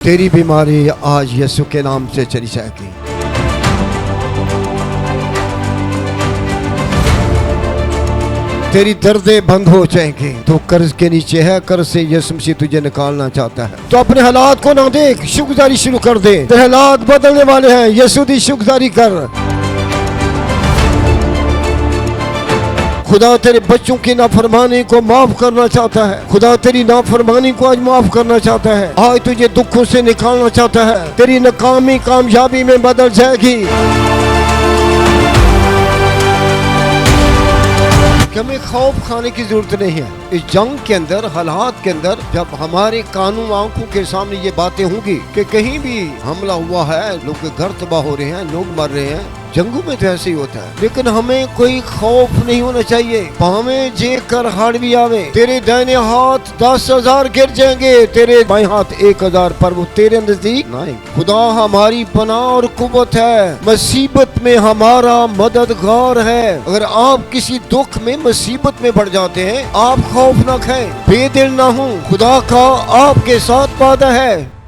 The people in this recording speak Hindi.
तेरी बीमारी आज यीशु के नाम से चली जाएगी। तेरी दर्दें बंद हो जाएंगी। तो कर्ज के नीचे है, कर्ज से यीशु मसीह तुझे निकालना चाहता है। तो अपने हालात को ना देख, शुक्रगुजारी शुरू कर दे। तेरे हालात बदलने वाले हैं, यीशु की शुक्रगुजारी कर। खुदा तेरे बच्चों की नाफरमानी को माफ करना चाहता है। खुदा तेरी नाफरमानी को आज माफ करना चाहता है। आज तुझे दुखों से निकालना चाहता है। तेरी नाकामी कामयाबी में बदल जाएगी। हमें खौफ खाने की जरूरत नहीं है। इस जंग के अंदर, हालात के अंदर, जब हमारे कानून आंखों के सामने ये बातें होंगी कि कहीं भी हमला हुआ है, लोग के घर तबाह हो रहे हैं, लोग मर रहे हैं, जंगों में तो ऐसे ही होता है, लेकिन हमें कोई खौफ नहीं होना चाहिए। पावे जे कर हाड़ भी आवे, तेरे दाहिने हाथ 10,000 गिर जाएंगे, तेरे बाएं हाथ 1,000, पर वो तेरे नजदीक नहीं। खुदा हमारी पनाह और कुव्वत है, मुसीबत में हमारा मददगार है। अगर आप किसी दुख में, मुसीबत में पड़ जाते हैं, आप खौफ ना खाएं, बेदिल ना हो। खुदा का आपके साथ वादा है।